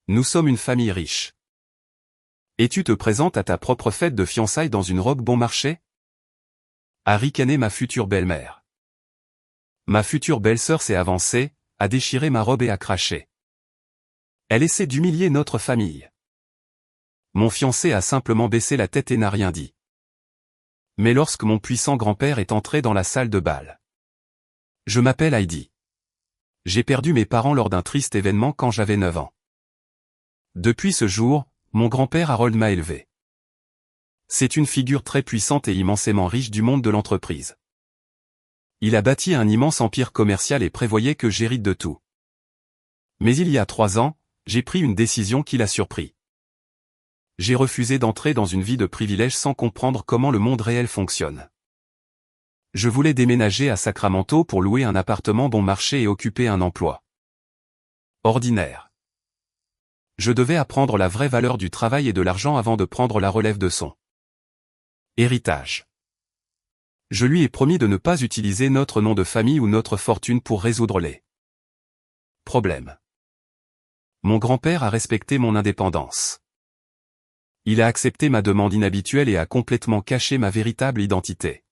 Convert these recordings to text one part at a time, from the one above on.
Nous sommes une famille riche. Et tu te présentes à ta propre fête de fiançailles dans une robe bon marché? A ricané ma future belle-mère. Ma future belle-sœur s'est avancée, a déchiré ma robe et a craché. Elle essaie d'humilier notre famille. Mon fiancé a simplement baissé la tête et n'a rien dit. Mais lorsque mon puissant grand-père est entré dans la salle de bal. Je m'appelle Heidi. J'ai perdu mes parents lors d'un triste événement quand j'avais 9 ans. Depuis ce jour, mon grand-père Harold m'a élevé. C'est une figure très puissante et immensément riche du monde de l'entreprise. Il a bâti un immense empire commercial et prévoyait que j'hérite de tout. Mais il y a 3 ans, j'ai pris une décision qui l'a surpris. J'ai refusé d'entrer dans une vie de privilège sans comprendre comment le monde réel fonctionne. Je voulais déménager à Sacramento pour louer un appartement bon marché et occuper un emploi ordinaire. Je devais apprendre la vraie valeur du travail et de l'argent avant de prendre la relève de son héritage. Je lui ai promis de ne pas utiliser notre nom de famille ou notre fortune pour résoudre les problèmes. Mon grand-père a respecté mon indépendance. Il a accepté ma demande inhabituelle et a complètement caché ma véritable identité.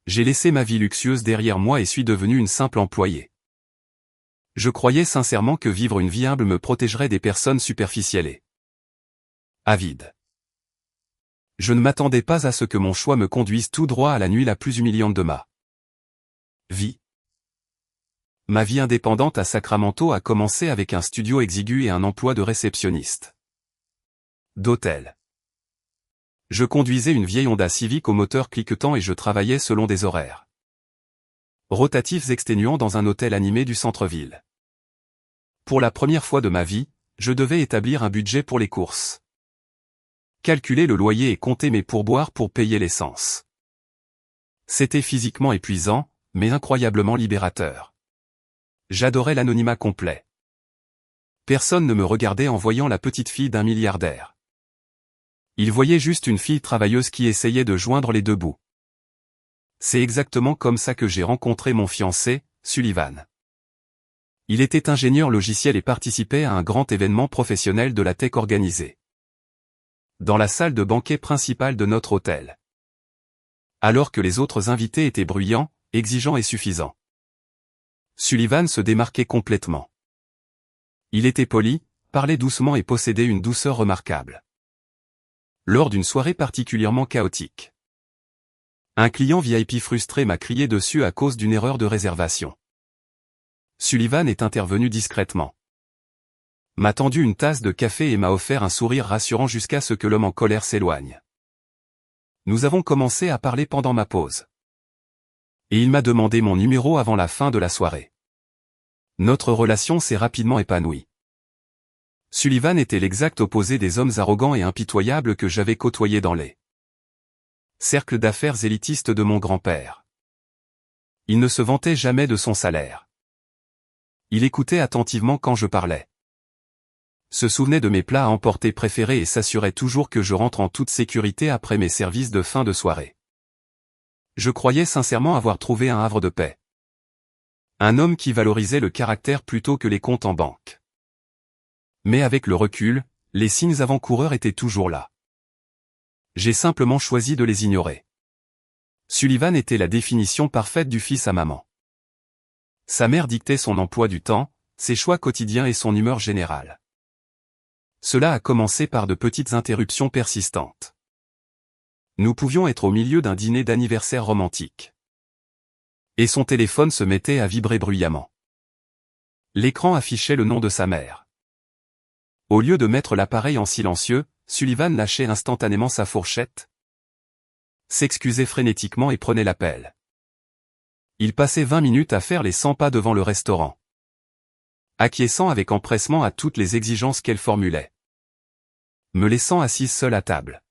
J'ai laissé ma vie luxueuse derrière moi et suis devenu une simple employée. Je croyais sincèrement que vivre une vie humble me protégerait des personnes superficielles et avides. Je ne m'attendais pas à ce que mon choix me conduise tout droit à la nuit la plus humiliante de ma vie. Ma vie indépendante à Sacramento a commencé avec un studio exigu et un emploi de réceptionniste d'hôtel. Je conduisais une vieille Honda Civic au moteur cliquetant et je travaillais selon des horaires rotatifs exténuants dans un hôtel animé du centre-ville. Pour la première fois de ma vie, je devais établir un budget pour les courses, calculer le loyer et compter mes pourboires pour payer l'essence. C'était physiquement épuisant, mais incroyablement libérateur. J'adorais l'anonymat complet. Personne ne me regardait en voyant la petite fille d'un milliardaire. Il voyait juste une fille travailleuse qui essayait de joindre les deux bouts. C'est exactement comme ça que j'ai rencontré mon fiancé, Sullivan. Il était ingénieur logiciel et participait à un grand événement professionnel de la tech organisé dans la salle de banquet principale de notre hôtel. Alors que les autres invités étaient bruyants, exigeants et suffisants. Sullivan se démarquait complètement. Il était poli, parlait doucement et possédait une douceur remarquable. Lors d'une soirée particulièrement chaotique, un client VIP frustré m'a crié dessus à cause d'une erreur de réservation. Sullivan est intervenu discrètement, m'a tendu une tasse de café et m'a offert un sourire rassurant jusqu'à ce que l'homme en colère s'éloigne. Nous avons commencé à parler pendant ma pause. Et il m'a demandé mon numéro avant la fin de la soirée. Notre relation s'est rapidement épanouie. Sullivan était l'exact opposé des hommes arrogants et impitoyables que j'avais côtoyés dans les cercles d'affaires élitistes de mon grand-père. Il ne se vantait jamais de son salaire. Il écoutait attentivement quand je parlais, se souvenait de mes plats à emporter préférés et s'assurait toujours que je rentre en toute sécurité après mes services de fin de soirée. Je croyais sincèrement avoir trouvé un havre de paix. Un homme qui valorisait le caractère plutôt que les comptes en banque. Mais avec le recul, les signes avant-coureurs étaient toujours là. J'ai simplement choisi de les ignorer. Sullivan était la définition parfaite du fils à maman. Sa mère dictait son emploi du temps, ses choix quotidiens et son humeur générale. Cela a commencé par de petites interruptions persistantes. Nous pouvions être au milieu d'un dîner d'anniversaire romantique. Et son téléphone se mettait à vibrer bruyamment. L'écran affichait le nom de sa mère. Au lieu de mettre l'appareil en silencieux, Sullivan lâchait instantanément sa fourchette, s'excusait frénétiquement et prenait l'appel. Il passait 20 minutes à faire les 100 pas devant le restaurant, acquiesçant avec empressement à toutes les exigences qu'elle formulait, me laissant assise seule à table.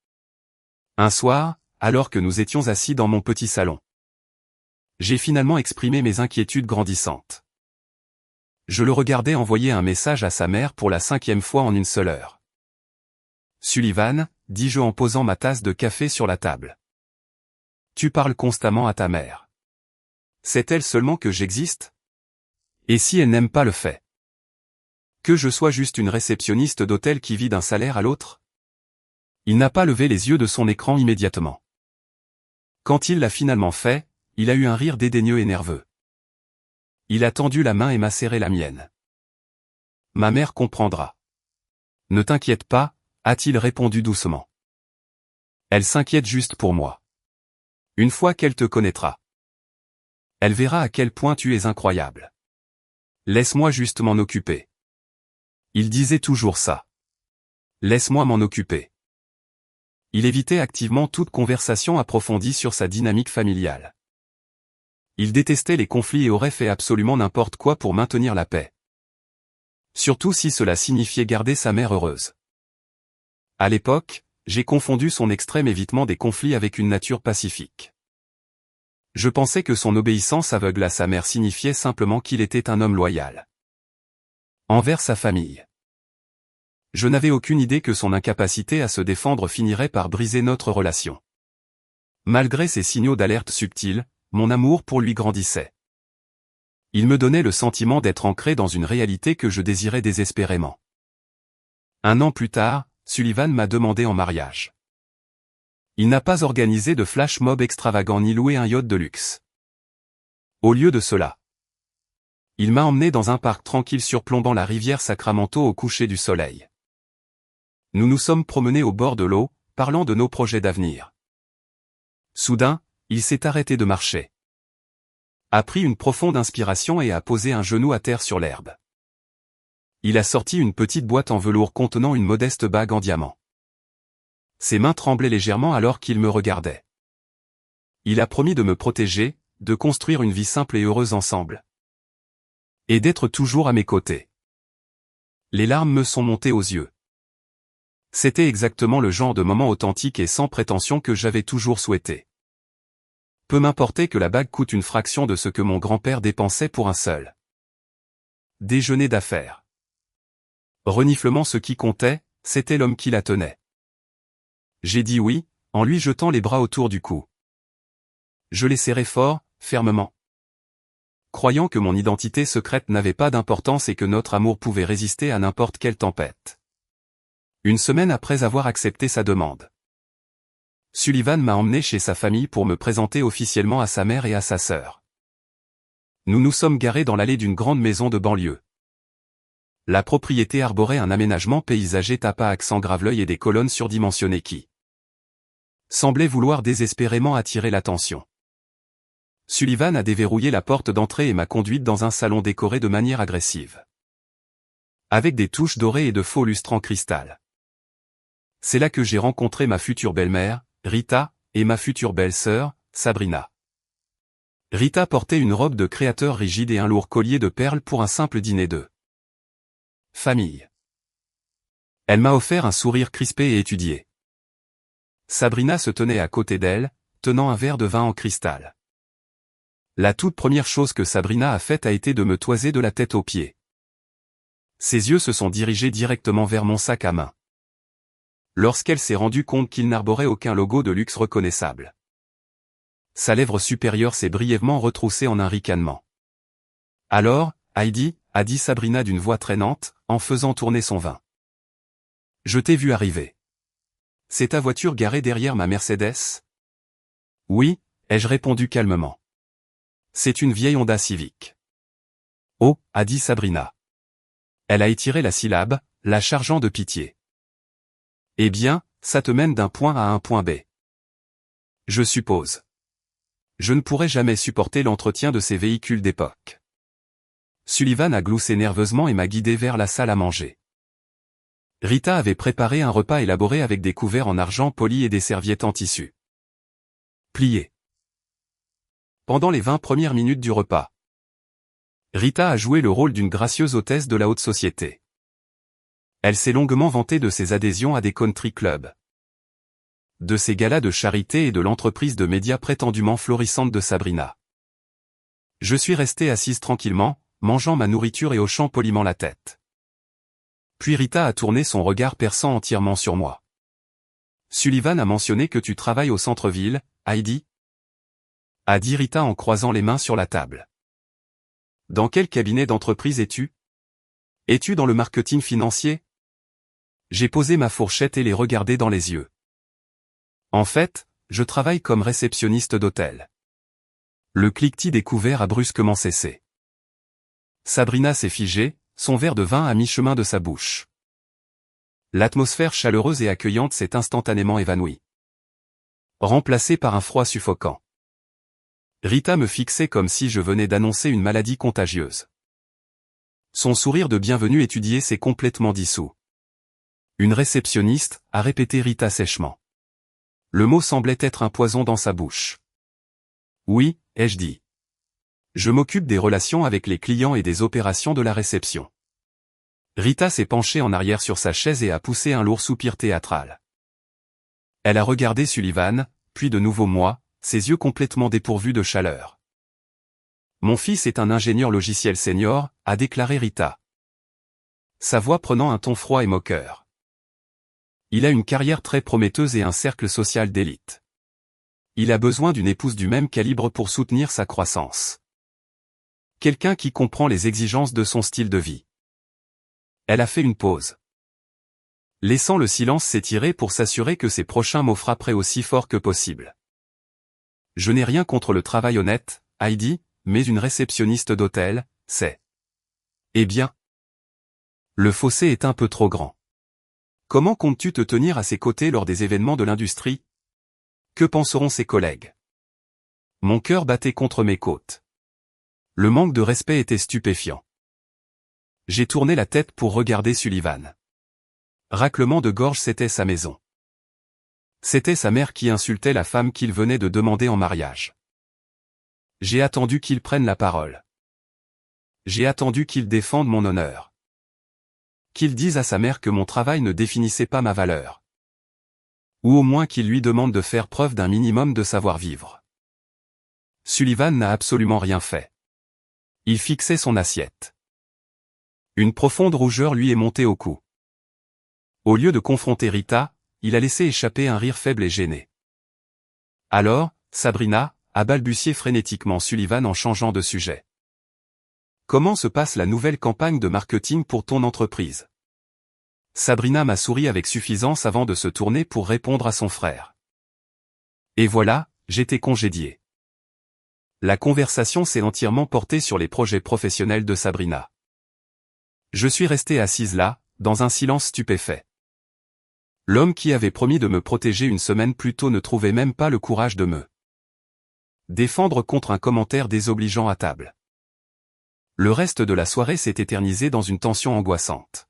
Un soir, alors que nous étions assis dans mon petit salon, j'ai finalement exprimé mes inquiétudes grandissantes. Je le regardais envoyer un message à sa mère pour la 5e fois en une seule heure. Sullivan, dis-je en posant ma tasse de café sur la table. Tu parles constamment à ta mère. Sait-elle seulement que j'existe? Et si elle n'aime pas le fait Que je sois juste une réceptionniste d'hôtel qui vit d'un salaire à l'autre? Il n'a pas levé les yeux de son écran immédiatement. Quand il l'a finalement fait, il a eu un rire dédaigneux et nerveux. Il a tendu la main et m'a serré la mienne. Ma mère comprendra. Ne t'inquiète pas, a-t-il répondu doucement. Elle s'inquiète juste pour moi. Une fois qu'elle te connaîtra, elle verra à quel point tu es incroyable. Laisse-moi juste m'en occuper. Il disait toujours ça. Laisse-moi m'en occuper. Il évitait activement toute conversation approfondie sur sa dynamique familiale. Il détestait les conflits et aurait fait absolument n'importe quoi pour maintenir la paix. Surtout si cela signifiait garder sa mère heureuse. À l'époque, j'ai confondu son extrême évitement des conflits avec une nature pacifique. Je pensais que son obéissance aveugle à sa mère signifiait simplement qu'il était un homme loyal envers sa famille. Je n'avais aucune idée que son incapacité à se défendre finirait par briser notre relation. Malgré ces signaux d'alerte subtils, mon amour pour lui grandissait. Il me donnait le sentiment d'être ancré dans une réalité que je désirais désespérément. 1 an plus tard, Sullivan m'a demandé en mariage. Il n'a pas organisé de flash mob extravagant ni loué un yacht de luxe. Au lieu de cela, il m'a emmené dans un parc tranquille surplombant la rivière Sacramento au coucher du soleil. Nous nous sommes promenés au bord de l'eau, parlant de nos projets d'avenir. Soudain, il s'est arrêté de marcher. A pris une profonde inspiration et a posé un genou à terre sur l'herbe. Il a sorti une petite boîte en velours contenant une modeste bague en diamant. Ses mains tremblaient légèrement alors qu'il me regardait. Il a promis de me protéger, de construire une vie simple et heureuse ensemble. Et d'être toujours à mes côtés. Les larmes me sont montées aux yeux. C'était exactement le genre de moment authentique et sans prétention que j'avais toujours souhaité. Peu m'importait que la bague coûte une fraction de ce que mon grand-père dépensait pour un seul déjeuner d'affaires. Reniflement, ce qui comptait, c'était l'homme qui la tenait. J'ai dit oui, en lui jetant les bras autour du cou. Je l'ai serré fort, fermement. Croyant que mon identité secrète n'avait pas d'importance et que notre amour pouvait résister à n'importe quelle tempête. 1 semaine après avoir accepté sa demande, Sullivan m'a emmené chez sa famille pour me présenter officiellement à sa mère et à sa sœur. Nous nous sommes garés dans l'allée d'une grande maison de banlieue. La propriété arborait un aménagement paysager tapa accent graveleuil et des colonnes surdimensionnées qui semblaient vouloir désespérément attirer l'attention. Sullivan a déverrouillé la porte d'entrée et m'a conduite dans un salon décoré de manière agressive, avec des touches dorées et de faux lustres en cristal. C'est là que j'ai rencontré ma future belle-mère, Rita, et ma future belle-sœur, Sabrina. Rita portait une robe de créateur rigide et un lourd collier de perles pour un simple dîner de famille. Elle m'a offert un sourire crispé et étudié. Sabrina se tenait à côté d'elle, tenant un verre de vin en cristal. La toute première chose que Sabrina a faite a été de me toiser de la tête aux pieds. Ses yeux se sont dirigés directement vers mon sac à main. Lorsqu'elle s'est rendue compte qu'il n'arborait aucun logo de luxe reconnaissable. Sa lèvre supérieure s'est brièvement retroussée en un ricanement. Alors, Heidi, a dit Sabrina d'une voix traînante, en faisant tourner son vin. Je t'ai vu arriver. C'est ta voiture garée derrière ma Mercedes? Oui, ai-je répondu calmement. C'est une vieille Honda Civic. Oh, a dit Sabrina. Elle a étiré la syllabe, la chargeant de pitié. Eh bien, ça te mène d'un point à un point B. Je suppose. Je ne pourrai jamais supporter l'entretien de ces véhicules d'époque. Sullivan a gloussé nerveusement et m'a guidé vers la salle à manger. Rita avait préparé un repas élaboré avec des couverts en argent poli et des serviettes en tissu plié. Pendant les 20 premières minutes du repas, Rita a joué le rôle d'une gracieuse hôtesse de la haute société. Elle s'est longuement vantée de ses adhésions à des country clubs, de ses galas de charité et de l'entreprise de médias prétendument florissante de Sabrina. Je suis resté assise tranquillement, mangeant ma nourriture et hochant poliment la tête. Puis Rita a tourné son regard perçant entièrement sur moi. Sullivan a mentionné que tu travailles au centre-ville, Heidi? A dit Rita en croisant les mains sur la table. Dans quel cabinet d'entreprise es-tu? Es-tu dans le marketing financier? J'ai posé ma fourchette et les regardé dans les yeux. En fait, je travaille comme réceptionniste d'hôtel. Le cliquetis découvert a brusquement cessé. Sabrina s'est figée, son verre de vin à mi-chemin de sa bouche. L'atmosphère chaleureuse et accueillante s'est instantanément évanouie, remplacée par un froid suffocant. Rita me fixait comme si je venais d'annoncer une maladie contagieuse. Son sourire de bienvenue étudié s'est complètement dissous. Une réceptionniste, a répété Rita sèchement. Le mot semblait être un poison dans sa bouche. Oui, ai-je dit. Je m'occupe des relations avec les clients et des opérations de la réception. Rita s'est penchée en arrière sur sa chaise et a poussé un lourd soupir théâtral. Elle a regardé Sullivan, puis de nouveau moi, ses yeux complètement dépourvus de chaleur. Mon fils est un ingénieur logiciel senior, a déclaré Rita. Sa voix prenant un ton froid et moqueur. Il a une carrière très prometteuse et un cercle social d'élite. Il a besoin d'une épouse du même calibre pour soutenir sa croissance. Quelqu'un qui comprend les exigences de son style de vie. Elle a fait une pause, laissant le silence s'étirer pour s'assurer que ses prochains mots frapperaient aussi fort que possible. Je n'ai rien contre le travail honnête, Heidi, mais une réceptionniste d'hôtel, c'est... Eh bien, le fossé est un peu trop grand. Comment comptes-tu te tenir à ses côtés lors des événements de l'industrie? Que penseront ses collègues? Mon cœur battait contre mes côtes. Le manque de respect était stupéfiant. J'ai tourné la tête pour regarder Sullivan. Raclement de gorge, c'était sa maison. C'était sa mère qui insultait la femme qu'il venait de demander en mariage. J'ai attendu qu'il prenne la parole. J'ai attendu qu'il défende mon honneur. Qu'il dise à sa mère que mon travail ne définissait pas ma valeur. Ou au moins qu'il lui demande de faire preuve d'un minimum de savoir-vivre. Sullivan n'a absolument rien fait. Il fixait son assiette. Une profonde rougeur lui est montée au cou. Au lieu de confronter Rita, il a laissé échapper un rire faible et gêné. Alors, Sabrina, a balbutié frénétiquement Sullivan en changeant de sujet. Comment se passe la nouvelle campagne de marketing pour ton entreprise? Sabrina m'a souri avec suffisance avant de se tourner pour répondre à son frère. Et voilà, j'étais congédié. La conversation s'est entièrement portée sur les projets professionnels de Sabrina. Je suis resté assise là, dans un silence stupéfait. L'homme qui avait promis de me protéger une semaine plus tôt ne trouvait même pas le courage de me défendre contre un commentaire désobligeant à table. Le reste de la soirée s'est éternisé dans une tension angoissante.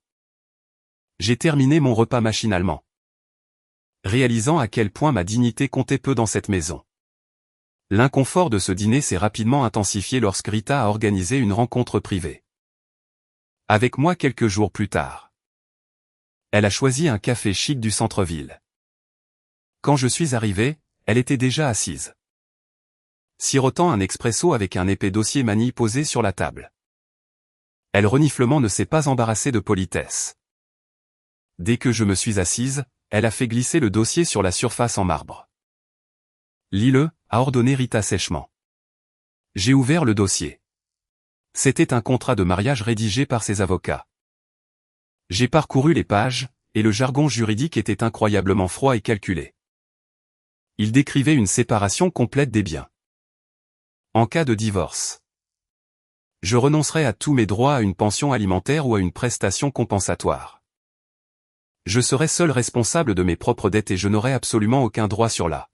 J'ai terminé mon repas machinalement, réalisant à quel point ma dignité comptait peu dans cette maison. L'inconfort de ce dîner s'est rapidement intensifié lorsque Rita a organisé une rencontre privée avec moi quelques jours plus tard. Elle a choisi un café chic du centre-ville. Quand je suis arrivé, elle était déjà assise, sirotant un expresso avec un épais dossier manille posé sur la table. Elle reniflement ne s'est pas embarrassée de politesse. Dès que je me suis assise, elle a fait glisser le dossier sur la surface en marbre. Lis-le, a ordonné Rita sèchement. J'ai ouvert le dossier. C'était un contrat de mariage rédigé par ses avocats. J'ai parcouru les pages, et le jargon juridique était incroyablement froid et calculé. Il décrivait une séparation complète des biens. En cas de divorce, je renoncerai à tous mes droits à une pension alimentaire ou à une prestation compensatoire. Je serai seul responsable de mes propres dettes et je n'aurai absolument aucun droit sur la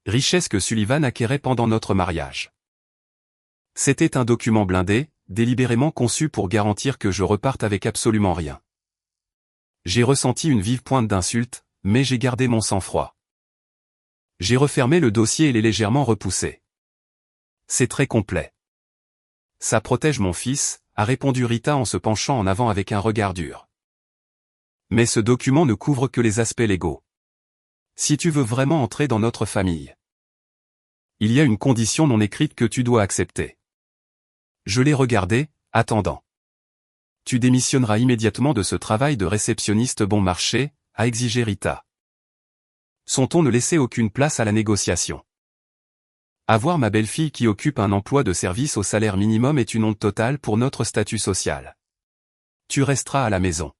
richesse que Sullivan acquérait pendant notre mariage. C'était un document blindé, délibérément conçu pour garantir que je reparte avec absolument rien. J'ai ressenti une vive pointe d'insulte, mais j'ai gardé mon sang-froid. J'ai refermé le dossier et l'ai légèrement repoussé. C'est très complet. Ça protège mon fils, a répondu Rita en se penchant en avant avec un regard dur. Mais ce document ne couvre que les aspects légaux. Si tu veux vraiment entrer dans notre famille, il y a une condition non écrite que tu dois accepter. Je l'ai regardé, attendant. Tu démissionneras immédiatement de ce travail de réceptionniste bon marché, a exigé Rita. Son ton ne laissait aucune place à la négociation. Avoir ma belle-fille qui occupe un emploi de service au salaire minimum est une honte totale pour notre statut social. tu resteras à la maison.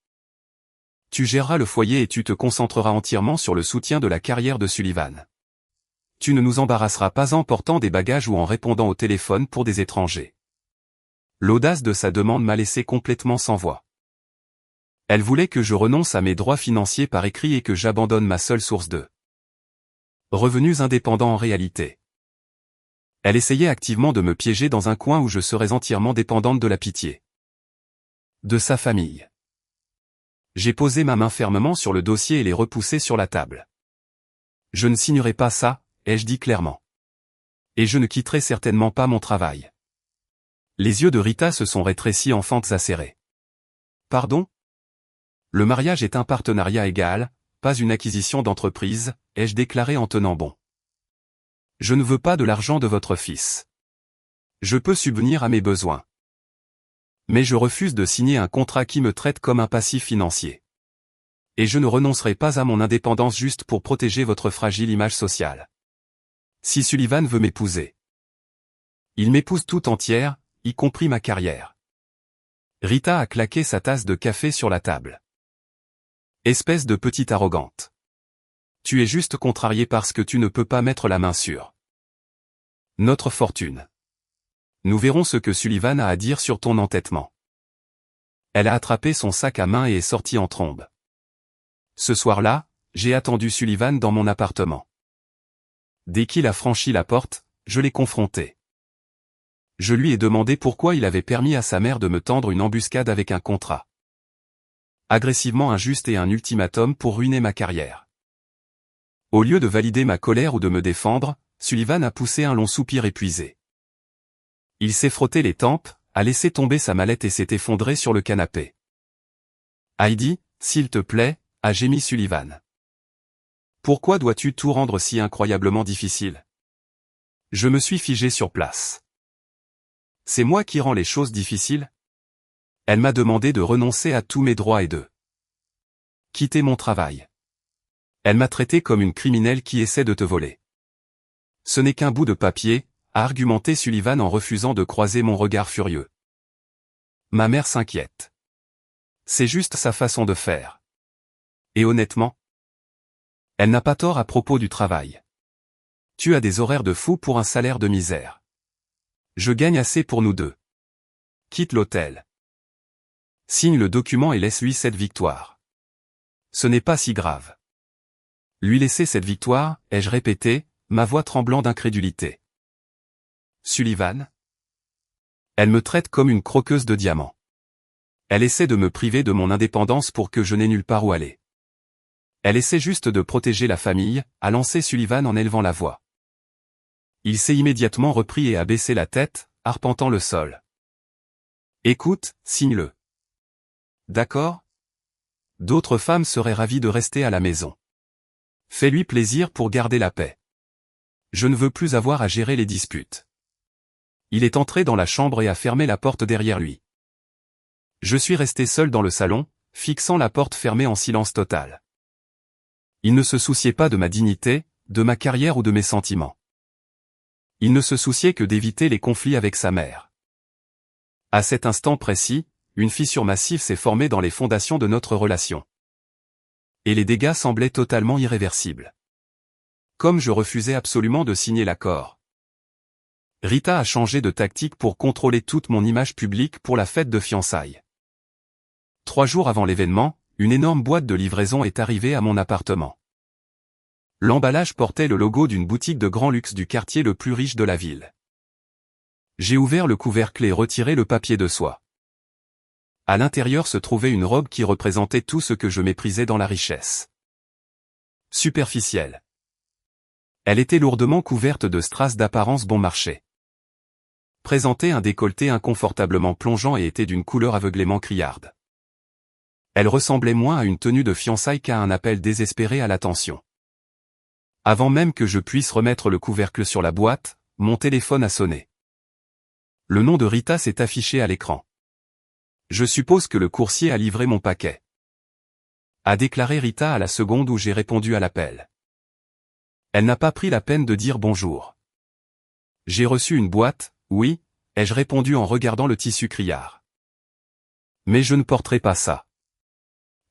Tu géreras le foyer et tu te concentreras entièrement sur le soutien de la carrière de Sullivan. Tu ne nous embarrasseras pas en portant des bagages ou en répondant au téléphone pour des étrangers. L'audace de sa demande m'a laissé complètement sans voix. Elle voulait que je renonce à mes droits financiers par écrit et que j'abandonne ma seule source de revenus indépendants en réalité. Elle essayait activement de me piéger dans un coin où je serais entièrement dépendante de la pitié de sa famille. J'ai posé ma main fermement sur le dossier et l'ai repoussé sur la table. Je ne signerai pas ça, ai-je dit clairement. Et je ne quitterai certainement pas mon travail. Les yeux de Rita se sont rétrécis en fentes acérées. Pardon ? Le mariage est un partenariat égal, pas une acquisition d'entreprise, ai-je déclaré en tenant bon. Je ne veux pas de l'argent de votre fils. Je peux subvenir à mes besoins. Mais je refuse de signer un contrat qui me traite comme un passif financier. Et je ne renoncerai pas à mon indépendance juste pour protéger votre fragile image sociale. Si Sullivan veut m'épouser, il m'épouse tout entière, y compris ma carrière. Rita a claqué sa tasse de café sur la table. Espèce de petite arrogante. Tu es juste contrarié parce que tu ne peux pas mettre la main sur notre fortune. Nous verrons ce que Sullivan a à dire sur ton entêtement. Elle a attrapé son sac à main et est sortie en trombe. Ce soir-là, j'ai attendu Sullivan dans mon appartement. Dès qu'il a franchi la porte, je l'ai confronté. Je lui ai demandé pourquoi il avait permis à sa mère de me tendre une embuscade avec un contrat agressivement injuste et un ultimatum pour ruiner ma carrière. Au lieu de valider ma colère ou de me défendre, Sullivan a poussé un long soupir épuisé. Il s'est frotté les tempes, a laissé tomber sa mallette et s'est effondré sur le canapé. Heidi, s'il te plaît, a gémi Sullivan. Pourquoi dois-tu tout rendre si incroyablement difficile ? Je me suis figé sur place. C'est moi qui rends les choses difficiles ? Elle m'a demandé de renoncer à tous mes droits et de quitter mon travail. Elle m'a traité comme une criminelle qui essaie de te voler. Ce n'est qu'un bout de papier, a argumenté Sullivan en refusant de croiser mon regard furieux. Ma mère s'inquiète. C'est juste sa façon de faire. Et honnêtement, elle n'a pas tort à propos du travail. Tu as des horaires de fou pour un salaire de misère. Je gagne assez pour nous deux. Quitte l'hôtel. Signe le document et laisse-lui cette victoire. Ce n'est pas si grave. Lui laisser cette victoire, ai-je répété, ma voix tremblant d'incrédulité. Sullivan ? Elle me traite comme une croqueuse de diamants. Elle essaie de me priver de mon indépendance pour que je n'ai nulle part où aller. Elle essaie juste de protéger la famille, a lancé Sullivan en élevant la voix. Il s'est immédiatement repris et a baissé la tête, arpentant le sol. Écoute, signe-le. D'accord ? D'autres femmes seraient ravies de rester à la maison. Fais-lui plaisir pour garder la paix. Je ne veux plus avoir à gérer les disputes. Il est entré dans la chambre et a fermé la porte derrière lui. Je suis resté seul dans le salon, fixant la porte fermée en silence total. Il ne se souciait pas de ma dignité, de ma carrière ou de mes sentiments. Il ne se souciait que d'éviter les conflits avec sa mère. À cet instant précis, une fissure massive s'est formée dans les fondations de notre relation. Et les dégâts semblaient totalement irréversibles. Comme je refusais absolument de signer l'accord. Rita a changé de tactique pour contrôler toute mon image publique pour la fête de fiançailles. 3 jours avant l'événement, une énorme boîte de livraison est arrivée à mon appartement. L'emballage portait le logo d'une boutique de grand luxe du quartier le plus riche de la ville. J'ai ouvert le couvercle et retiré le papier de soie. À l'intérieur se trouvait une robe qui représentait tout ce que je méprisais dans la richesse. Superficielle. Elle était lourdement couverte de strass d'apparence bon marché. Présentait un décolleté inconfortablement plongeant et était d'une couleur aveuglément criarde. Elle ressemblait moins à une tenue de fiançailles qu'à un appel désespéré à l'attention. Avant même que je puisse remettre le couvercle sur la boîte, mon téléphone a sonné. Le nom de Rita s'est affiché à l'écran. Je suppose que le coursier a livré mon paquet. A déclaré Rita à la seconde où j'ai répondu à l'appel. Elle n'a pas pris la peine de dire bonjour. J'ai reçu une boîte, oui, ai-je répondu en regardant le tissu criard. Mais je ne porterai pas ça.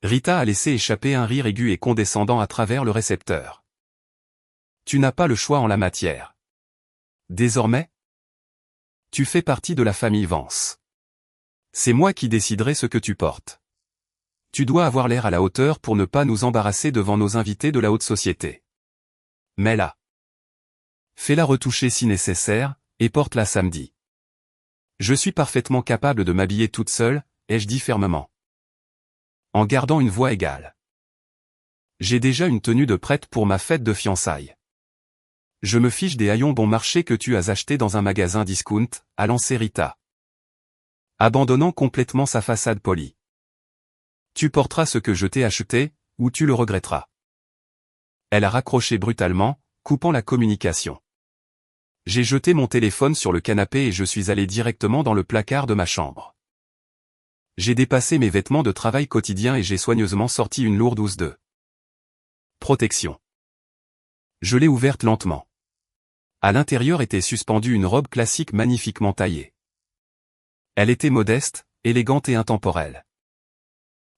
Rita a laissé échapper un rire aigu et condescendant à travers le récepteur. Tu n'as pas le choix en la matière. Désormais, tu fais partie de la famille Vance. C'est moi qui déciderai ce que tu portes. Tu dois avoir l'air à la hauteur pour ne pas nous embarrasser devant nos invités de la haute société. Mets-la. Fais-la retoucher si nécessaire, et porte-la samedi. Je suis parfaitement capable de m'habiller toute seule, ai-je dit fermement. En gardant une voix égale. J'ai déjà une tenue de prête pour ma fête de fiançailles. Je me fiche des haillons bon marché que tu as achetés dans un magasin discount, a lancé Rita. Abandonnant complètement sa façade polie. Tu porteras ce que je t'ai acheté, ou tu le regretteras. Elle a raccroché brutalement, coupant la communication. J'ai jeté mon téléphone sur le canapé et je suis allé directement dans le placard de ma chambre. J'ai dépassé mes vêtements de travail quotidien et j'ai soigneusement sorti une lourde housse de protection. Je l'ai ouverte lentement. À l'intérieur était suspendue une robe classique magnifiquement taillée. Elle était modeste, élégante et intemporelle.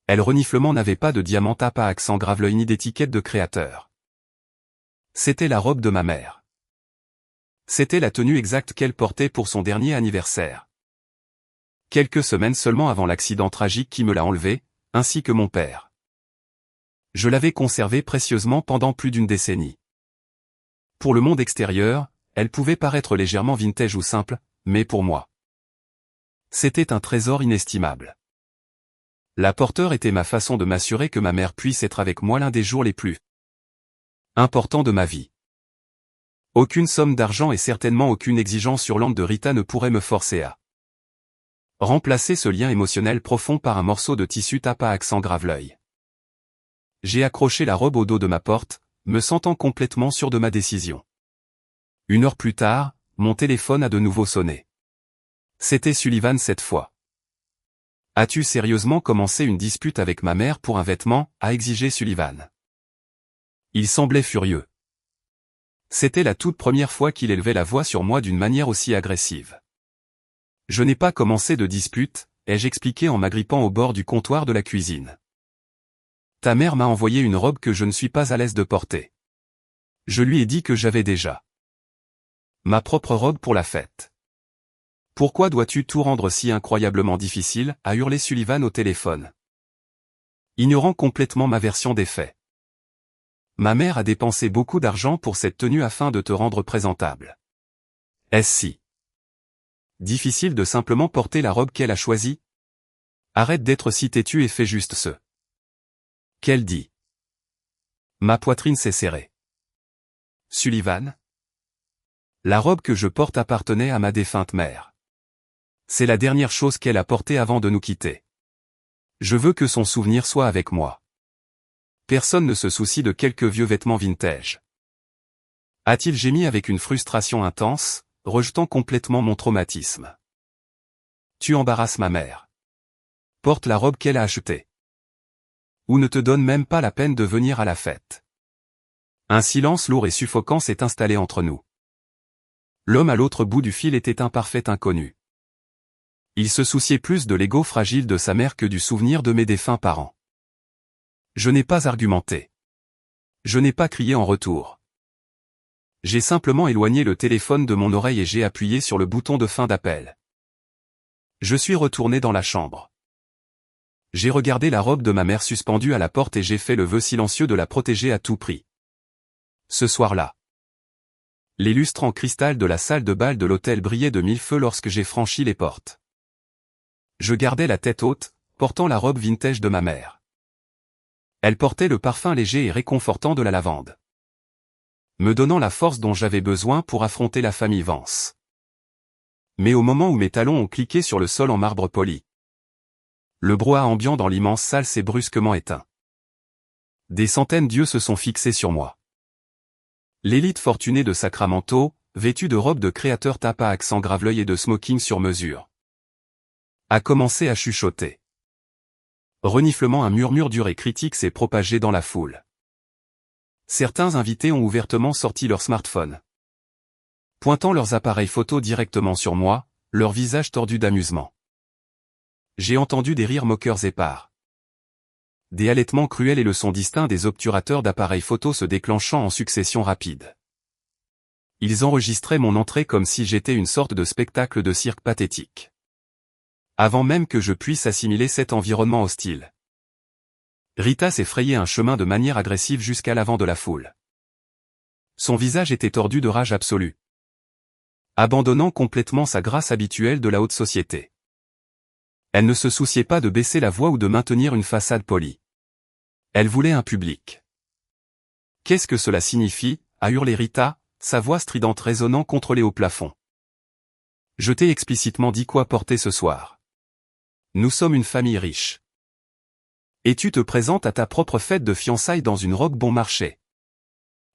Elle reniflement n'avait pas de diamant tape à accent grave-l'œil ni d'étiquette de créateur. C'était la robe de ma mère. C'était la tenue exacte qu'elle portait pour son dernier anniversaire. Quelques semaines seulement avant l'accident tragique qui me l'a enlevée, ainsi que mon père. Je l'avais conservée précieusement pendant plus d'une décennie. Pour le monde extérieur, elle pouvait paraître légèrement vintage ou simple, mais pour moi, c'était un trésor inestimable. La porteur était ma façon de m'assurer que ma mère puisse être avec moi l'un des jours les plus importants de ma vie. Aucune somme d'argent et certainement aucune exigence hurlante de Rita ne pourrait me forcer à remplacer ce lien émotionnel profond par un morceau de tissu tape à accent grave-l'œil. J'ai accroché la robe au dos de ma porte, me sentant complètement sûr de ma décision. 1 heure plus tard, mon téléphone a de nouveau sonné. C'était Sullivan cette fois. As-tu sérieusement commencé une dispute avec ma mère pour un vêtement, a exigé Sullivan. Il semblait furieux. C'était la toute première fois qu'il élevait la voix sur moi d'une manière aussi agressive. Je n'ai pas commencé de dispute, ai-je expliqué en m'agrippant au bord du comptoir de la cuisine. Ta mère m'a envoyé une robe que je ne suis pas à l'aise de porter. Je lui ai dit que j'avais déjà ma propre robe pour la fête. Pourquoi dois-tu tout rendre si incroyablement difficile, a hurlé Sullivan au téléphone. Ignorant complètement ma version des faits. Ma mère a dépensé beaucoup d'argent pour cette tenue afin de te rendre présentable. Est-ce si difficile de simplement porter la robe qu'elle a choisie? Arrête d'être si têtu et fais juste ce qu'elle dit. Ma poitrine s'est serrée. Sullivan? La robe que je porte appartenait à ma défunte mère. C'est la dernière chose qu'elle a portée avant de nous quitter. Je veux que son souvenir soit avec moi. Personne ne se soucie de quelques vieux vêtements vintage. A-t-il gémi avec une frustration intense, rejetant complètement mon traumatisme. Tu embarrasses ma mère. Porte la robe qu'elle a achetée. Ou ne te donne même pas la peine de venir à la fête. Un silence lourd et suffocant s'est installé entre nous. L'homme à l'autre bout du fil était un parfait inconnu. Il se souciait plus de l'ego fragile de sa mère que du souvenir de mes défunts parents. Je n'ai pas argumenté. Je n'ai pas crié en retour. J'ai simplement éloigné le téléphone de mon oreille et j'ai appuyé sur le bouton de fin d'appel. Je suis retourné dans la chambre. J'ai regardé la robe de ma mère suspendue à la porte et j'ai fait le vœu silencieux de la protéger à tout prix. Ce soir-là, les lustres en cristal de la salle de bal de l'hôtel brillaient de 1000 feux lorsque j'ai franchi les portes. Je gardais la tête haute, portant la robe vintage de ma mère. Elle portait le parfum léger et réconfortant de la lavande, me donnant la force dont j'avais besoin pour affronter la famille Vance. Mais au moment où mes talons ont cliqué sur le sol en marbre poli, le brouhaha ambiant dans l'immense salle s'est brusquement éteint. Des centaines d'yeux se sont fixés sur moi. L'élite fortunée de Sacramento, vêtue de robes de créateur tape à accent grave-l'œil et de smoking sur mesure, a commencé à chuchoter. Reniflement, un murmure dur et critique s'est propagé dans la foule. Certains invités ont ouvertement sorti leur smartphone, pointant leurs appareils photo directement sur moi, leur visage tordu d'amusement. J'ai entendu des rires moqueurs épars. Des halètements cruels et le son distinct des obturateurs d'appareils photo se déclenchant en succession rapide. Ils enregistraient mon entrée comme si j'étais une sorte de spectacle de cirque pathétique. Avant même que je puisse assimiler cet environnement hostile. Rita s'effrayait un chemin de manière agressive jusqu'à l'avant de la foule. Son visage était tordu de rage absolue. Abandonnant complètement sa grâce habituelle de la haute société. Elle ne se souciait pas de baisser la voix ou de maintenir une façade polie. Elle voulait un public. Qu'est-ce que cela signifie, a hurlé Rita, sa voix stridente résonnant contre les hauts plafonds. Je t'ai explicitement dit quoi porter ce soir. Nous sommes une famille riche. Et tu te présentes à ta propre fête de fiançailles dans une robe bon marché.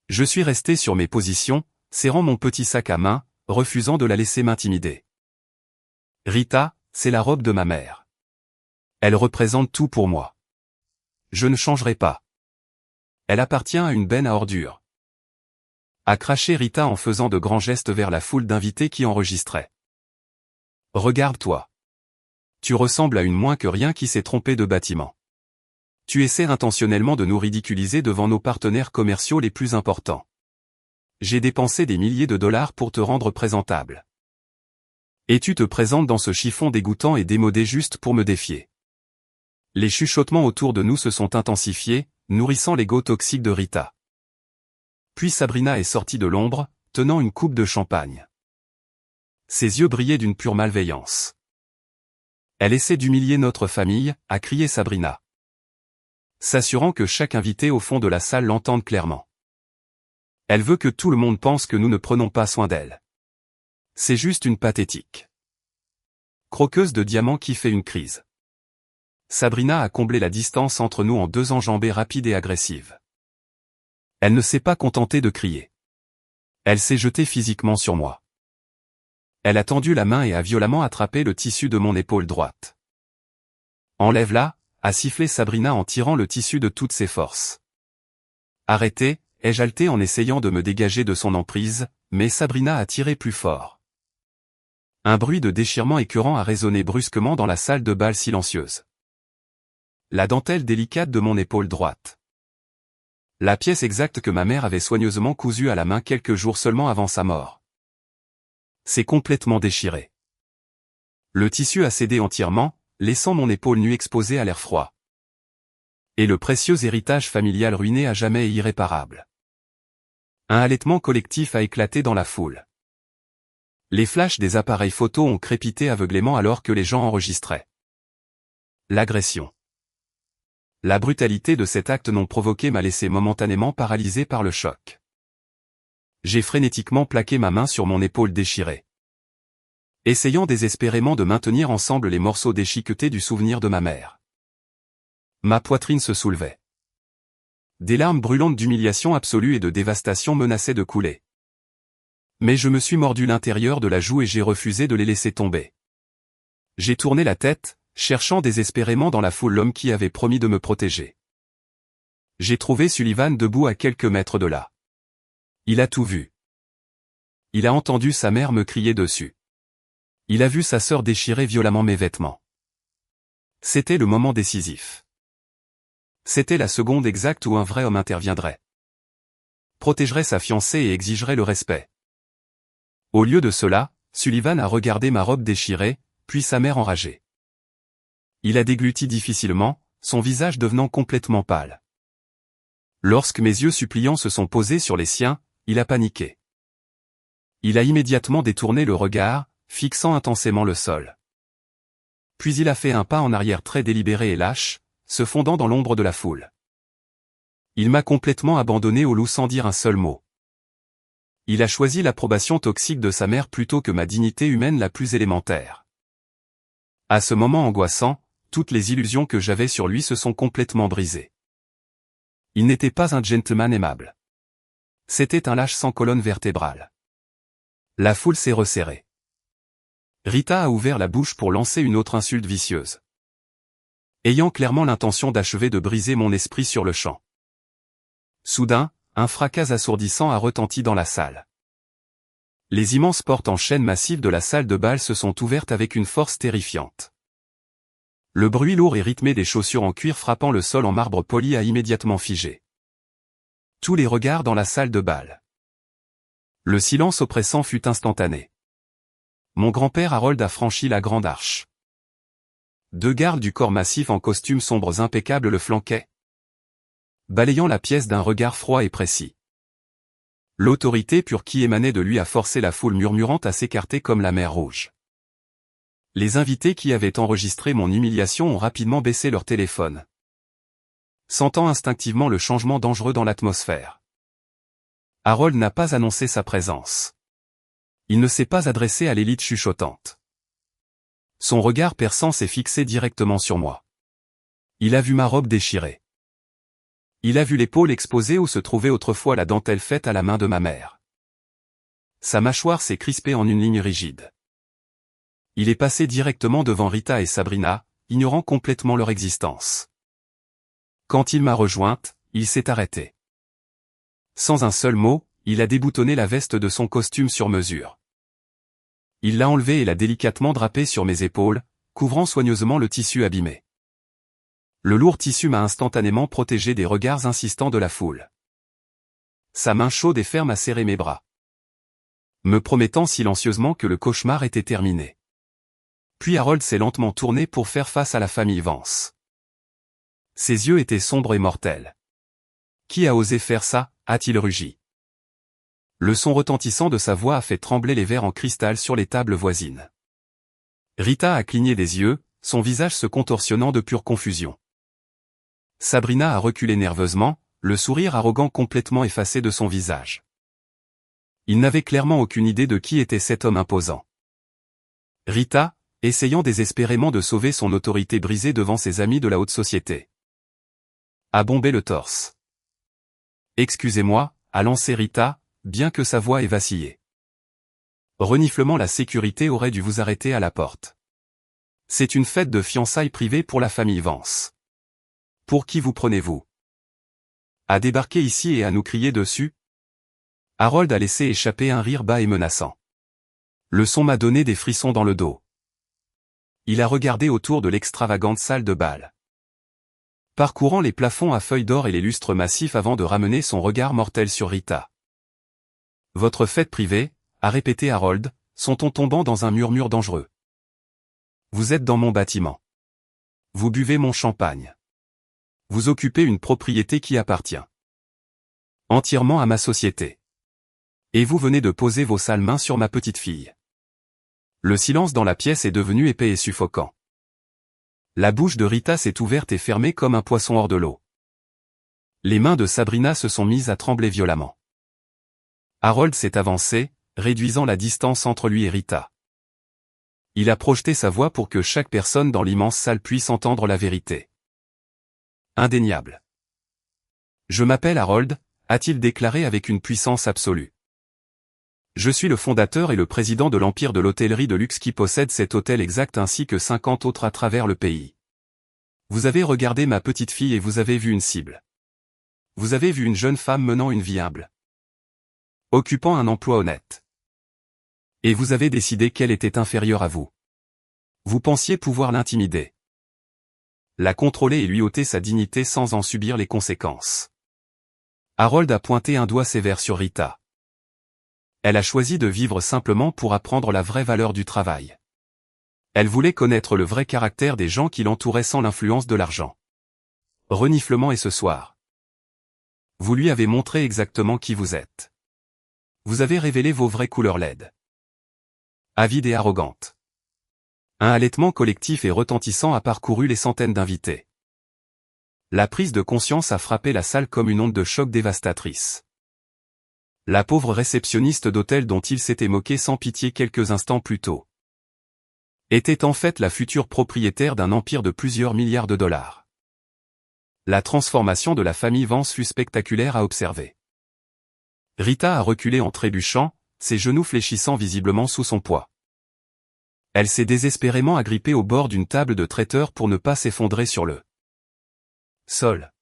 Je suis resté sur mes positions, serrant mon petit sac à main, refusant de la laisser m'intimider. Rita, c'est la robe de ma mère. Elle représente tout pour moi. Je ne changerai pas. Elle appartient à une benne à ordures. A craché Rita en faisant de grands gestes vers la foule d'invités qui enregistraient. Regarde-toi. Tu ressembles à une moins que rien qui s'est trompée de bâtiment. Tu essaies intentionnellement de nous ridiculiser devant nos partenaires commerciaux les plus importants. J'ai dépensé des milliers de dollars pour te rendre présentable. Et tu te présentes dans ce chiffon dégoûtant et démodé juste pour me défier. Les chuchotements autour de nous se sont intensifiés, nourrissant l'ego toxique de Rita. Puis Sabrina est sortie de l'ombre, tenant une coupe de champagne. Ses yeux brillaient d'une pure malveillance. Elle essaie d'humilier notre famille, a crié Sabrina. S'assurant que chaque invité au fond de la salle l'entende clairement. Elle veut que tout le monde pense que nous ne prenons pas soin d'elle. C'est juste une pathétique croqueuse de diamants qui fait une crise. Sabrina a comblé la distance entre nous en 2 enjambées rapides et agressives. Elle ne s'est pas contentée de crier. Elle s'est jetée physiquement sur moi. Elle a tendu la main et a violemment attrapé le tissu de mon épaule droite. Enlève-la, a sifflé Sabrina en tirant le tissu de toutes ses forces. Arrêtez, ai-je haleté en essayant de me dégager de son emprise, mais Sabrina a tiré plus fort. Un bruit de déchirement écœurant a résonné brusquement dans la salle de bal silencieuse. La dentelle délicate de mon épaule droite. La pièce exacte que ma mère avait soigneusement cousue à la main quelques jours seulement avant sa mort. C'est complètement déchiré. Le tissu a cédé entièrement, laissant mon épaule nue exposée à l'air froid. Et le précieux héritage familial ruiné à jamais et irréparable. Un halètement collectif a éclaté dans la foule. Les flashs des appareils photo ont crépité aveuglément alors que les gens enregistraient. L'agression. La brutalité de cet acte non provoqué m'a laissé momentanément paralysé par le choc. J'ai frénétiquement plaqué ma main sur mon épaule déchirée. Essayant désespérément de maintenir ensemble les morceaux déchiquetés du souvenir de ma mère. Ma poitrine se soulevait. Des larmes brûlantes d'humiliation absolue et de dévastation menaçaient de couler. Mais je me suis mordu l'intérieur de la joue et j'ai refusé de les laisser tomber. J'ai tourné la tête, cherchant désespérément dans la foule l'homme qui avait promis de me protéger. J'ai trouvé Sullivan debout à quelques mètres de là. Il a tout vu. Il a entendu sa mère me crier dessus. Il a vu sa sœur déchirer violemment mes vêtements. C'était le moment décisif. C'était la seconde exacte où un vrai homme interviendrait. Protégerait sa fiancée et exigerait le respect. Au lieu de cela, Sullivan a regardé ma robe déchirée, puis sa mère enragée. Il a dégluti difficilement, son visage devenant complètement pâle. Lorsque mes yeux suppliants se sont posés sur les siens, il a paniqué. Il a immédiatement détourné le regard, fixant intensément le sol. Puis il a fait un pas en arrière très délibéré et lâche, se fondant dans l'ombre de la foule. Il m'a complètement abandonné au loup sans dire un seul mot. Il a choisi l'approbation toxique de sa mère plutôt que ma dignité humaine la plus élémentaire. À ce moment angoissant, toutes les illusions que j'avais sur lui se sont complètement brisées. Il n'était pas un gentleman aimable. C'était un lâche sans colonne vertébrale. La foule s'est resserrée. Rita a ouvert la bouche pour lancer une autre insulte vicieuse. Ayant clairement l'intention d'achever de briser mon esprit sur le champ. Soudain, un fracas assourdissant a retenti dans la salle. Les immenses portes en chaîne massive de la salle de bal se sont ouvertes avec une force terrifiante. Le bruit lourd et rythmé des chaussures en cuir frappant le sol en marbre poli a immédiatement figé tous les regards dans la salle de bal. Le silence oppressant fut instantané. Mon grand-père Harold a franchi la grande arche. 2 gardes du corps massif en costumes sombres impeccables le flanquaient, balayant la pièce d'un regard froid et précis. L'autorité pure qui émanait de lui a forcé la foule murmurante à s'écarter comme la mer Rouge. Les invités qui avaient enregistré mon humiliation ont rapidement baissé leur téléphone, sentant instinctivement le changement dangereux dans l'atmosphère. Harold n'a pas annoncé sa présence. Il ne s'est pas adressé à l'élite chuchotante. Son regard perçant s'est fixé directement sur moi. Il a vu ma robe déchirée. Il a vu l'épaule exposée où se trouvait autrefois la dentelle faite à la main de ma mère. Sa mâchoire s'est crispée en une ligne rigide. Il est passé directement devant Rita et Sabrina, ignorant complètement leur existence. Quand il m'a rejointe, il s'est arrêté. Sans un seul mot, il a déboutonné la veste de son costume sur mesure. Il l'a enlevée et l'a délicatement drapée sur mes épaules, couvrant soigneusement le tissu abîmé. Le lourd tissu m'a instantanément protégé des regards insistants de la foule. Sa main chaude et ferme a serré mes bras, me promettant silencieusement que le cauchemar était terminé. Puis Harold s'est lentement tourné pour faire face à la famille Vance. Ses yeux étaient sombres et mortels. « Qui a osé faire ça ?» a-t-il rugi. Le son retentissant de sa voix a fait trembler les verres en cristal sur les tables voisines. Rita a cligné des yeux, son visage se contorsionnant de pure confusion. Sabrina a reculé nerveusement, le sourire arrogant complètement effacé de son visage. Il n'avait clairement aucune idée de qui était cet homme imposant. Rita, essayant désespérément de sauver son autorité brisée devant ses amis de la haute société, a bombé le torse. « Excusez-moi », a lancé Rita, bien que sa voix ait vacillé. Reniflement, la sécurité aurait dû vous arrêter à la porte. C'est une fête de fiançailles privée pour la famille Vance. Pour qui vous prenez-vous? À débarquer ici et à nous crier dessus? Harold a laissé échapper un rire bas et menaçant. Le son m'a donné des frissons dans le dos. Il a regardé autour de l'extravagante salle de bal, parcourant les plafonds à feuilles d'or et les lustres massifs avant de ramener son regard mortel sur Rita. « Votre fête privée », a répété Harold, son ton tombant dans un murmure dangereux. « Vous êtes dans mon bâtiment. Vous buvez mon champagne. Vous occupez une propriété qui appartient entièrement à ma société. Et vous venez de poser vos sales mains sur ma petite fille. » Le silence dans la pièce est devenu épais et suffocant. La bouche de Rita s'est ouverte et fermée comme un poisson hors de l'eau. Les mains de Sabrina se sont mises à trembler violemment. Harold s'est avancé, réduisant la distance entre lui et Rita. Il a projeté sa voix pour que chaque personne dans l'immense salle puisse entendre la vérité. Indéniable. « Je m'appelle Harold », a-t-il déclaré avec une puissance absolue. « Je suis le fondateur et le président de l'empire de l'hôtellerie de luxe qui possède cet hôtel exact ainsi que 50 autres à travers le pays. Vous avez regardé ma petite fille et vous avez vu une cible. Vous avez vu une jeune femme menant une vie humble, occupant un emploi honnête. Et vous avez décidé qu'elle était inférieure à vous. Vous pensiez pouvoir l'intimider, la contrôler et lui ôter sa dignité sans en subir les conséquences. » Harold a pointé un doigt sévère sur Rita. Elle a choisi de vivre simplement pour apprendre la vraie valeur du travail. Elle voulait connaître le vrai caractère des gens qui l'entouraient sans l'influence de l'argent. Reniflement et ce soir. Vous lui avez montré exactement qui vous êtes. Vous avez révélé vos vraies couleurs laides, avide et arrogante. Un halètement collectif et retentissant a parcouru les centaines d'invités. La prise de conscience a frappé la salle comme une onde de choc dévastatrice. La pauvre réceptionniste d'hôtel dont il s'était moqué sans pitié quelques instants plus tôt était en fait la future propriétaire d'un empire de plusieurs milliards de dollars. La transformation de la famille Vance fut spectaculaire à observer. Rita a reculé en trébuchant, ses genoux fléchissant visiblement sous son poids. Elle s'est désespérément agrippée au bord d'une table de traiteur pour ne pas s'effondrer sur le sol.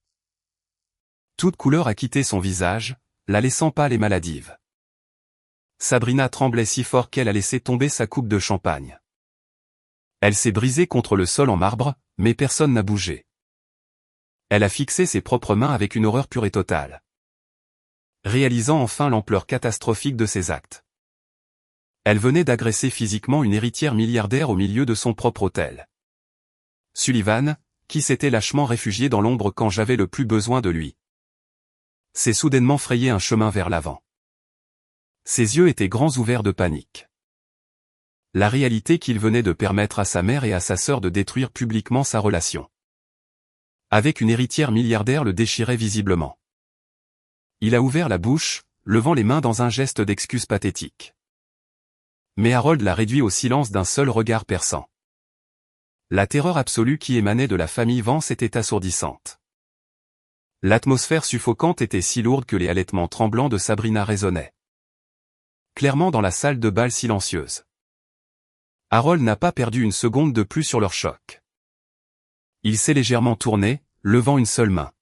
Toute couleur a quitté son visage, la laissant pâle et maladive. Sabrina tremblait si fort qu'elle a laissé tomber sa coupe de champagne. Elle s'est brisée contre le sol en marbre, Mais personne n'a bougé. Elle a fixé ses propres mains avec une horreur pure et totale, réalisant enfin l'ampleur catastrophique de ses actes. Elle venait d'agresser physiquement une héritière milliardaire au milieu de son propre hôtel. Sullivan, qui s'était lâchement réfugié dans l'ombre quand j'avais le plus besoin de lui, s'est soudainement frayé un chemin vers l'avant. Ses yeux étaient grands ouverts de panique. La réalité qu'il venait de permettre à sa mère et à sa sœur de détruire publiquement sa relation avec une héritière milliardaire le déchirait visiblement. Il a ouvert la bouche, levant les mains dans un geste d'excuse pathétique. Mais Harold l'a réduit au silence d'un seul regard perçant. La terreur absolue qui émanait de la famille Vance était assourdissante. L'atmosphère suffocante était si lourde que les halètements tremblants de Sabrina résonnaient clairement dans la salle de bal silencieuse. Harold n'a pas perdu une seconde de plus sur leur choc. Il s'est légèrement tourné, levant une seule main.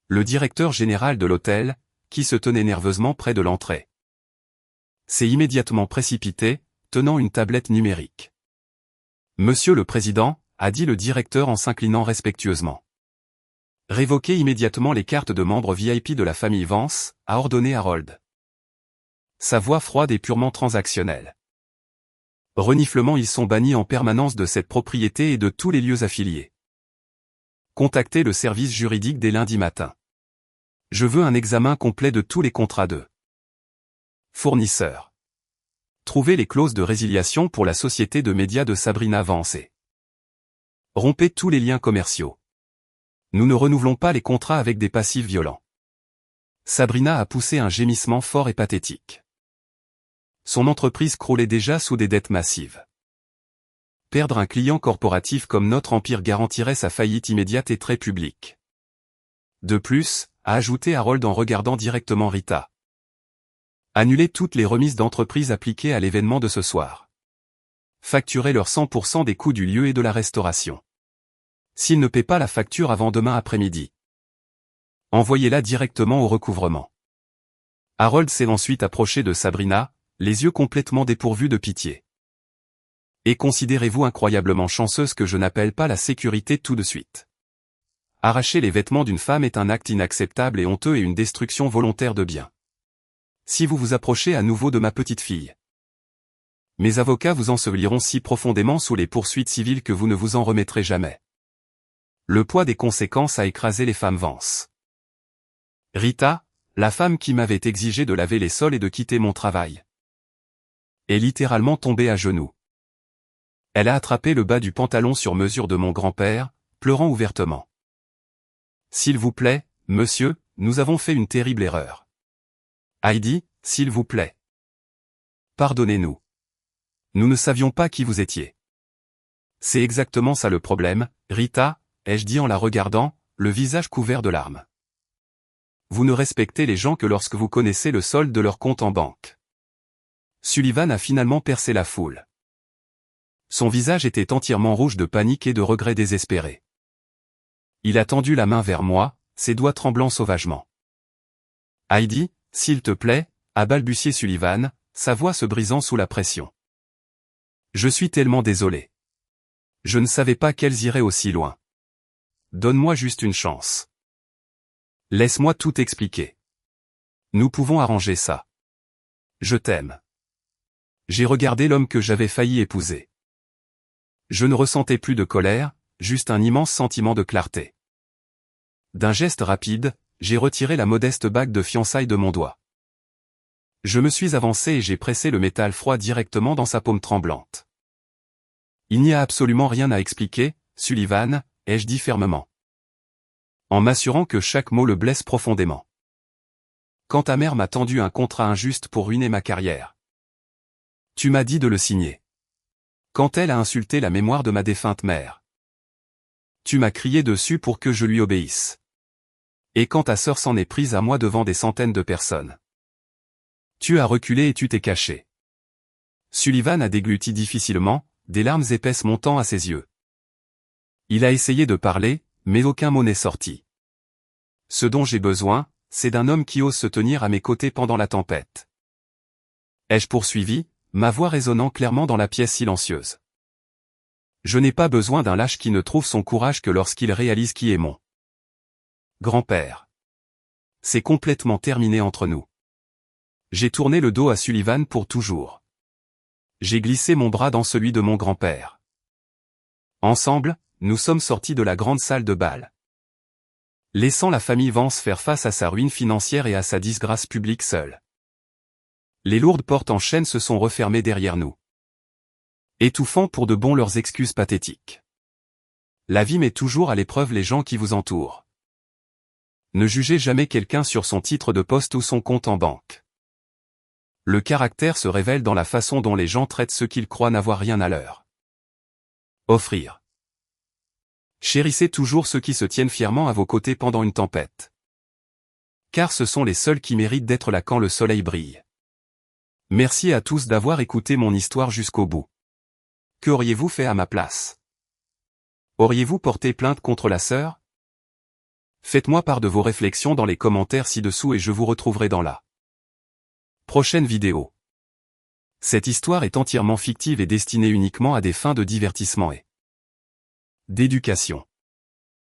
Le directeur général de l'hôtel, qui se tenait nerveusement près de l'entrée, s'est immédiatement précipité, tenant une tablette numérique. « Monsieur le Président », a dit le directeur en s'inclinant respectueusement. « Révoquez immédiatement les cartes de membres VIP de la famille Vance », a ordonné Harold. Sa voix froide et purement transactionnelle. Reniflement, ils sont bannis en permanence de cette propriété et de tous les lieux affiliés. Contactez le service juridique dès lundi matin. Je veux un examen complet de tous les contrats de fournisseurs. Trouvez les clauses de résiliation pour la société de médias de Sabrina Vance et rompez tous les liens commerciaux. Nous ne renouvelons pas les contrats avec des passifs violents. Sabrina a poussé un gémissement fort et pathétique. Son entreprise croulait déjà sous des dettes massives. Perdre un client corporatif comme notre empire garantirait sa faillite immédiate et très publique. De plus, a ajouté Harold en regardant directement Rita. Annulez toutes les remises d'entreprise appliquées à l'événement de ce soir. Facturez leur 100% des coûts du lieu et de la restauration. S'ils ne paient pas la facture avant demain après-midi, envoyez-la directement au recouvrement. Harold s'est ensuite approché de Sabrina, les yeux complètement dépourvus de pitié. Et considérez-vous incroyablement chanceuse que je n'appelle pas la sécurité tout de suite. Arracher les vêtements d'une femme est un acte inacceptable et honteux et une destruction volontaire de biens. Si vous vous approchez à nouveau de ma petite fille, mes avocats vous enseveliront si profondément sous les poursuites civiles que vous ne vous en remettrez jamais. Le poids des conséquences a écrasé les femmes Vance. Rita, la femme qui m'avait exigé de laver les sols et de quitter mon travail, est littéralement tombée à genoux. Elle a attrapé le bas du pantalon sur mesure de mon grand-père, pleurant ouvertement. « S'il vous plaît, monsieur, nous avons fait une terrible erreur. Heidi, s'il vous plaît. Pardonnez-nous. Nous ne savions pas qui vous étiez. » C'est exactement ça le problème, Rita, ai-je dit en la regardant, le visage couvert de larmes. Vous ne respectez les gens que lorsque vous connaissez le solde de leur compte en banque. Sullivan a finalement percé la foule. Son visage était entièrement rouge de panique et de regret désespéré. Il a tendu la main vers moi, ses doigts tremblant sauvagement. « Heidi, s'il te plaît » a balbutié Sullivan, sa voix se brisant sous la pression. « Je suis tellement désolé. Je ne savais pas qu'elles iraient aussi loin. Donne-moi juste une chance. Laisse-moi tout expliquer. Nous pouvons arranger ça. Je t'aime. » J'ai regardé l'homme que j'avais failli épouser. Je ne ressentais plus de colère, juste un immense sentiment de clarté. D'un geste rapide, j'ai retiré la modeste bague de fiançailles de mon doigt. Je me suis avancé et j'ai pressé le métal froid directement dans sa paume tremblante. Il n'y a absolument rien à expliquer, Sullivan, ai-je dit fermement, en m'assurant que chaque mot le blesse profondément. Quand ta mère m'a tendu un contrat injuste pour ruiner ma carrière, tu m'as dit de le signer. Quand elle a insulté la mémoire de ma défunte mère, tu m'as crié dessus pour que je lui obéisse. Et quand ta sœur s'en est prise à moi devant des centaines de personnes, tu as reculé et tu t'es caché. Sullivan a dégluti difficilement, des larmes épaisses montant à ses yeux. Il a essayé de parler, mais aucun mot n'est sorti. Ce dont j'ai besoin, c'est d'un homme qui ose se tenir à mes côtés pendant la tempête. Ai-je poursuivi, ma voix résonnant clairement dans la pièce silencieuse. Je n'ai pas besoin d'un lâche qui ne trouve son courage que lorsqu'il réalise qui est mon grand-père. C'est complètement terminé entre nous. J'ai tourné le dos à Sullivan pour toujours. J'ai glissé mon bras dans celui de mon grand-père. Ensemble, nous sommes sortis de la grande salle de bal, laissant la famille Vance faire face à sa ruine financière et à sa disgrâce publique seule. Les lourdes portes en chêne se sont refermées derrière nous, étouffant pour de bon leurs excuses pathétiques. La vie met toujours à l'épreuve les gens qui vous entourent. Ne jugez jamais quelqu'un sur son titre de poste ou son compte en banque. Le caractère se révèle dans la façon dont les gens traitent ceux qu'ils croient n'avoir rien à leur offrir. Chérissez toujours ceux qui se tiennent fièrement à vos côtés pendant une tempête. Car ce sont les seuls qui méritent d'être là quand le soleil brille. Merci à tous d'avoir écouté mon histoire jusqu'au bout. Qu'auriez-vous fait à ma place? Auriez-vous porté plainte contre la sœur? Faites-moi part de vos réflexions dans les commentaires ci-dessous et je vous retrouverai dans la prochaine vidéo. Cette histoire est entièrement fictive et destinée uniquement à des fins de divertissement et d'éducation.